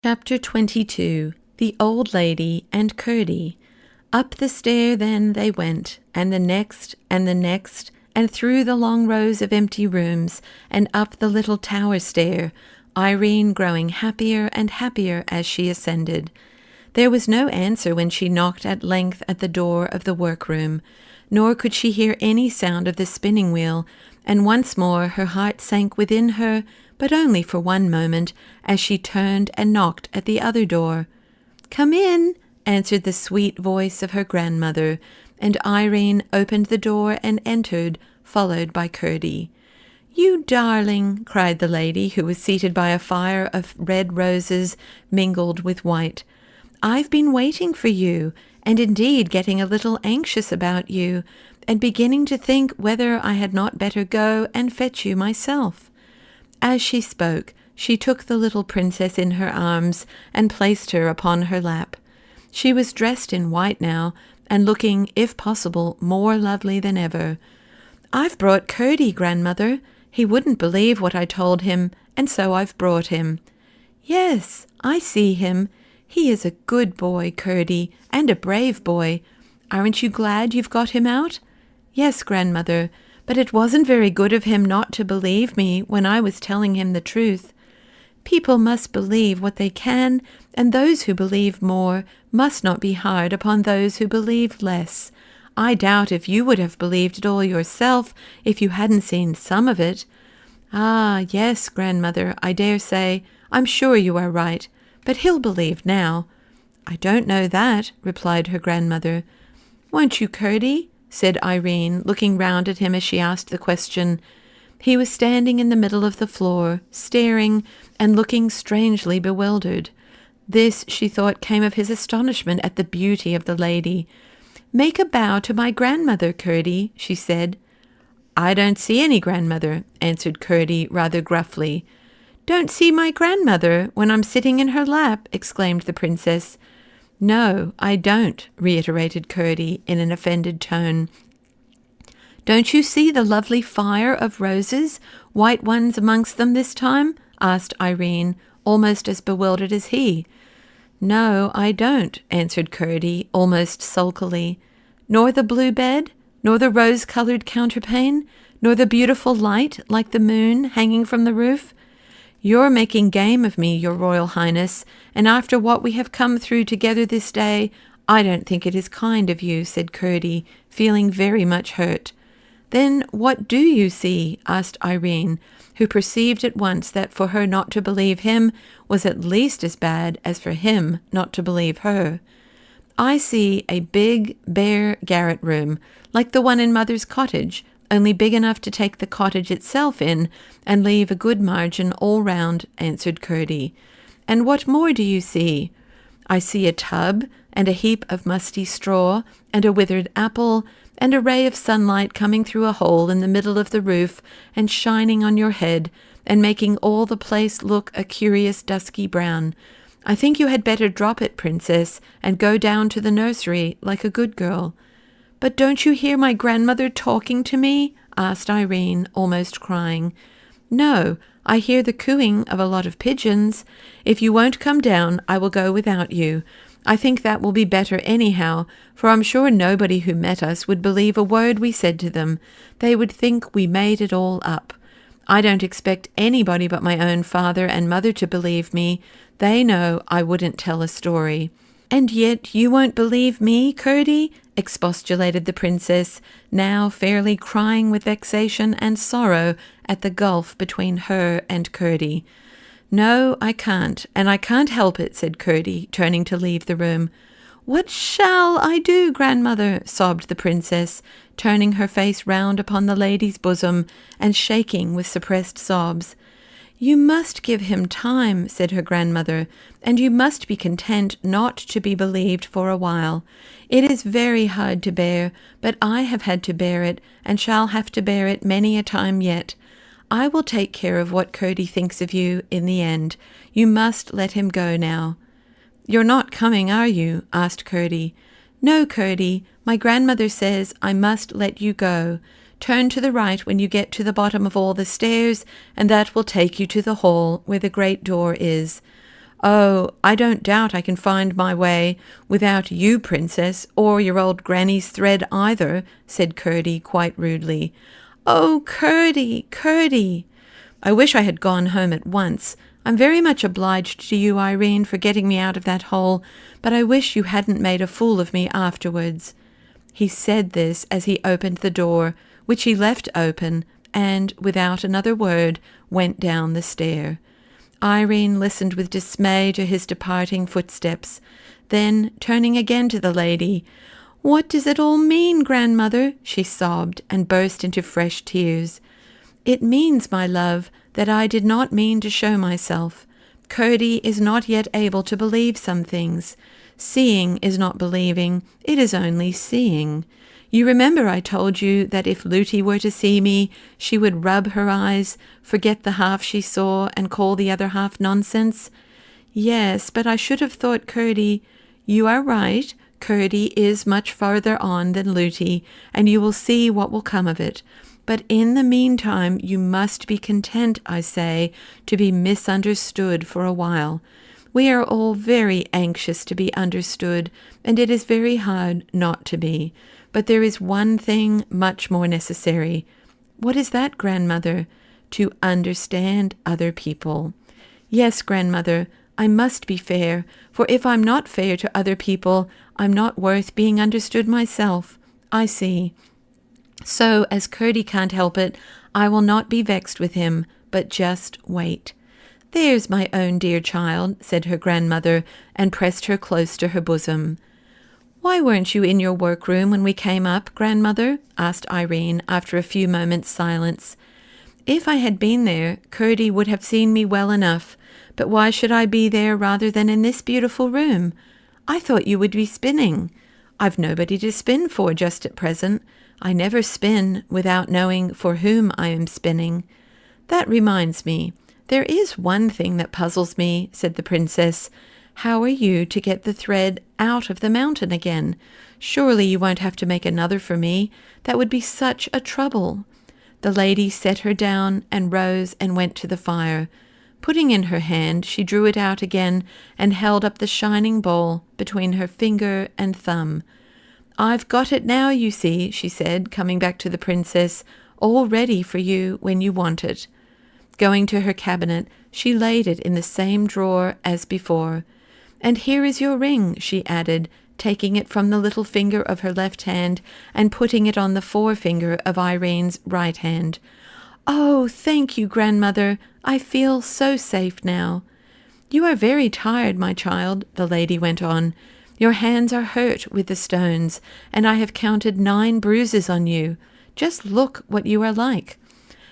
Chapter 22. The Old Lady and Curdie. Up the stair then they went, and the next, and the next, and through the long rows of empty rooms, and up the little tower stair, Irene growing happier and happier as she ascended. There was no answer when she knocked at length at the door of the workroom, nor could she hear any sound of the spinning wheel, and once more her heart sank within her, but only for one moment, as she turned and knocked at the other door. "Come in," answered the sweet voice of her grandmother, and Irene opened the door and entered, followed by Curdie. "You darling," cried the lady, who was seated by a fire of red roses mingled with white. "I've been waiting for you, and indeed getting a little anxious about you, and beginning to think whether I had not better go and fetch you myself." As she spoke, she took the little princess in her arms and placed her upon her lap. She was dressed in white now, and looking, if possible, more lovely than ever. "I've brought Curdie, grandmother. He wouldn't believe what I told him, and so I've brought him." "Yes, I see him. He is a good boy, Curdie, and a brave boy. Aren't you glad you've got him out?" "Yes, grandmother, but it wasn't very good of him not to believe me when I was telling him the truth. People must believe what they can, and those who believe more must not be hard upon those who believe less. I doubt if you would have believed it all yourself if you hadn't seen some of it." "Ah, yes, grandmother, I dare say. I'm sure you are right. But he'll believe now." "I don't know that," replied her grandmother. "Won't you, Curdie?" said Irene, looking round at him as she asked the question. He was standing in the middle of the floor, staring and looking strangely bewildered. This, she thought, came of his astonishment at the beauty of the lady. "Make a bow to my grandmother, Curdie," she said. "I don't see any grandmother," answered Curdie rather gruffly. "Don't see my grandmother when I'm sitting in her lap?" exclaimed the princess. "No, I don't," reiterated Curdie in an offended tone. "Don't you see the lovely fire of roses, white ones amongst them this time?" asked Irene, almost as bewildered as he. "No, I don't," answered Curdie, almost sulkily. "Nor the blue bed, nor the rose-coloured counterpane, nor the beautiful light, like the moon, hanging from the roof? You're making game of me, your Royal Highness, and after what we have come through together this day, I don't think it is kind of you," said Curdie, feeling very much hurt. "Then what do you see?" asked Irene, who perceived at once that for her not to believe him was at least as bad as for him not to believe her. "I see a big, bare garret room, like the one in Mother's cottage, only big enough to take the cottage itself in and leave a good margin all round," answered Curdie. "And what more do you see?" "I see a tub, and a heap of musty straw, and a withered apple, and a ray of sunlight coming through a hole in the middle of the roof and shining on your head, and making all the place look a curious dusky brown. I think you had better drop it, princess, and go down to the nursery like a good girl." "But don't you hear my grandmother talking to me?" asked Irene, almost crying. "No, I hear the cooing of a lot of pigeons. If you won't come down, I will go without you. I think that will be better anyhow, for I'm sure nobody who met us would believe a word we said to them. They would think we made it all up. I don't expect anybody but my own father and mother to believe me. They know I wouldn't tell a story." "And yet you won't believe me, Curdie?" expostulated the princess, now fairly crying with vexation and sorrow at the gulf between her and Curdie. "No, I can't, and I can't help it," said Curdie, turning to leave the room. "What shall I do, grandmother?" sobbed the princess, turning her face round upon the lady's bosom and shaking with suppressed sobs. "You must give him time," said her grandmother, "and you must be content not to be believed for a while. It is very hard to bear, but I have had to bear it, and shall have to bear it many a time yet. I will take care of what Curdie thinks of you in the end. You must let him go now." "You're not coming, are you?" asked Curdie. "No, Curdie, my grandmother says I must let you go. Turn to the right when you get to the bottom of all the stairs, and that will take you to the hall where the great door is." "Oh, I don't doubt I can find my way without you, Princess, or your old granny's thread either," said Curdie quite rudely. "Oh, Curdie, Curdie!" "I wish I had gone home at once. I'm very much obliged to you, Irene, for getting me out of that hole, but I wish you hadn't made a fool of me afterwards." He said this as he opened the door, which he left open, and, without another word, went down the stair. Irene listened with dismay to his departing footsteps. Then, turning again to the lady, "What does it all mean, grandmother?" she sobbed, and burst into fresh tears. "It means, my love, that I did not mean to show myself. Curdie is not yet able to believe some things. Seeing is not believing, it is only seeing. You remember I told you that if Lootie were to see me, she would rub her eyes, forget the half she saw, and call the other half nonsense? Yes, but I should have thought Curdie— You are right, Curdie is much farther on than Lootie, and you will see what will come of it. But in the meantime you must be content, I say, to be misunderstood for a while. We are all very anxious to be understood, and it is very hard not to be. But there is one thing much more necessary." "What is that, grandmother?" "To understand other people." "Yes, grandmother, I must be fair, for if I'm not fair to other people, I'm not worth being understood myself. I see. So, as Curdie can't help it, I will not be vexed with him, but just wait." "There's my own dear child," said her grandmother, and pressed her close to her bosom. "Why weren't you in your workroom when we came up, grandmother?" asked Irene after a few moments' silence. "If I had been there, Curdie would have seen me well enough, but why should I be there rather than in this beautiful room? I thought you would be spinning. I've nobody to spin for just at present. I never spin without knowing for whom I am spinning. That reminds me, there is one thing that puzzles me," said the princess. "How are you to get the thread out of the mountain again? Surely you won't have to make another for me. That would be such a trouble." The lady set her down and rose and went to the fire. Putting in her hand, she drew it out again and held up the shining bowl between her finger and thumb. "I've got it now, you see," she said, coming back to the princess, "all ready for you when you want it." Going to her cabinet, she laid it in the same drawer as before. "And here is your ring," she added, taking it from the little finger of her left hand and putting it on the forefinger of Irene's right hand. "Oh, thank you, grandmother. I feel so safe now." "You are very tired, my child," the lady went on. "Your hands are hurt with the stones, and I have counted 9 bruises on you. Just look what you are like."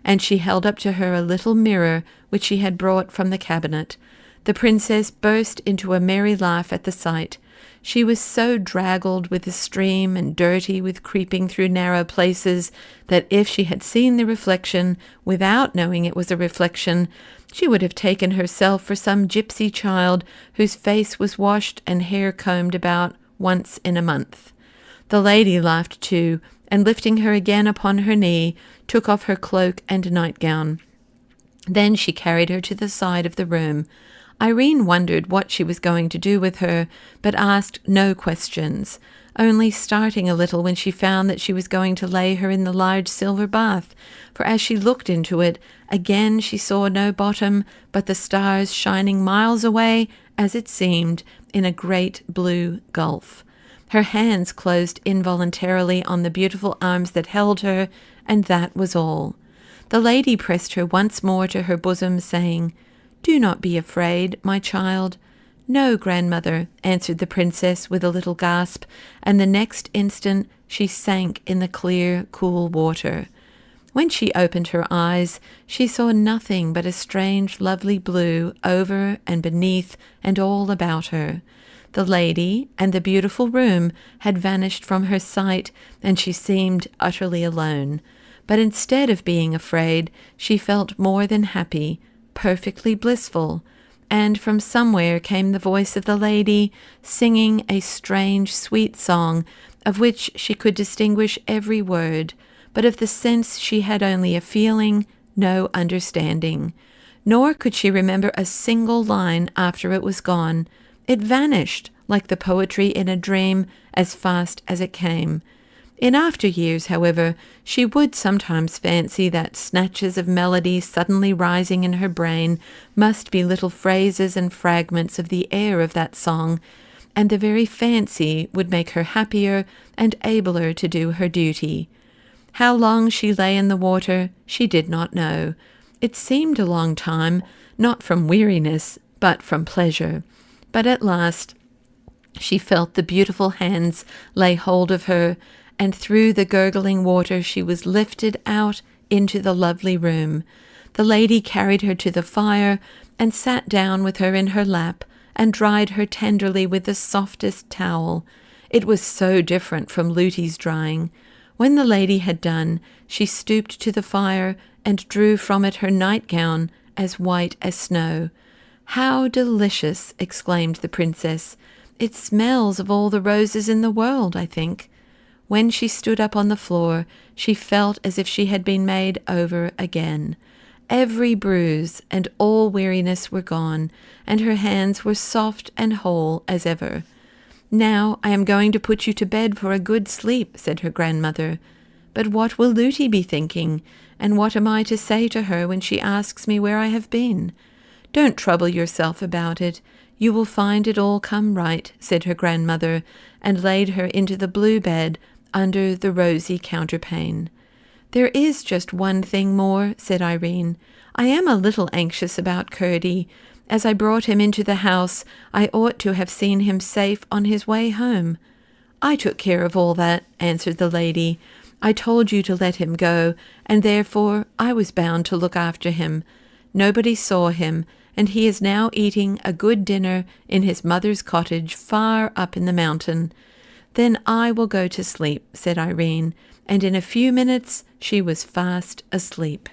And she held up to her a little mirror which she had brought from the cabinet. The princess burst into a merry laugh at the sight. She was so draggled with the stream and dirty with creeping through narrow places that if she had seen the reflection without knowing it was a reflection, she would have taken herself for some gypsy child whose face was washed and hair combed about once in a month. The lady laughed too, and lifting her again upon her knee, took off her cloak and nightgown. Then she carried her to the side of the room. Irene wondered what she was going to do with her, but asked no questions, only starting a little when she found that she was going to lay her in the large silver bath, for as she looked into it, again she saw no bottom, but the stars shining miles away, as it seemed, in a great blue gulf. Her hands closed involuntarily on the beautiful arms that held her, and that was all. The lady pressed her once more to her bosom, saying, "Do not be afraid, my child." "No, grandmother," answered the princess with a little gasp, and the next instant she sank in the clear, cool water. When she opened her eyes, she saw nothing but a strange, lovely blue over and beneath and all about her. The lady and the beautiful room had vanished from her sight, and she seemed utterly alone. But instead of being afraid, she felt more than happy, perfectly blissful, and from somewhere came the voice of the lady, singing a strange, sweet song, of which she could distinguish every word, but of the sense she had only a feeling, no understanding. nor could she remember a single line after it was gone. It vanished, like the poetry in a dream, as fast as it came. In after years, however, she would sometimes fancy that snatches of melody suddenly rising in her brain must be little phrases and fragments of the air of that song, and the very fancy would make her happier and abler to do her duty. How long she lay in the water, she did not know. It seemed a long time, not from weariness, but from pleasure. But at last she felt the beautiful hands lay hold of her, and through the gurgling water she was lifted out into the lovely room. The lady carried her to the fire, and sat down with her in her lap, and dried her tenderly with the softest towel. It was so different from Luty's drying. When the lady had done, she stooped to the fire, and drew from it her nightgown, as white as snow. "How delicious!" exclaimed the princess. "It smells of all the roses in the world, I think." When she stood up on the floor, she felt as if she had been made over again. Every bruise and all weariness were gone, and her hands were soft and whole as ever. "Now I am going to put you to bed for a good sleep," said her grandmother. "But what will Luty be thinking, and what am I to say to her when she asks me where I have been?" "Don't trouble yourself about it. You will find it all come right," said her grandmother, and laid her into the blue bed under the rosy counterpane. "There is just one thing more," said Irene. "I am a little anxious about Curdie. As I brought him into the house, I ought to have seen him safe on his way home." "I took care of all that," answered the lady. "I told you to let him go, and therefore I was bound to look after him. Nobody saw him, and he is now eating a good dinner in his mother's cottage far up in the mountain." "Then I will go to sleep," said Irene, and in a few minutes she was fast asleep.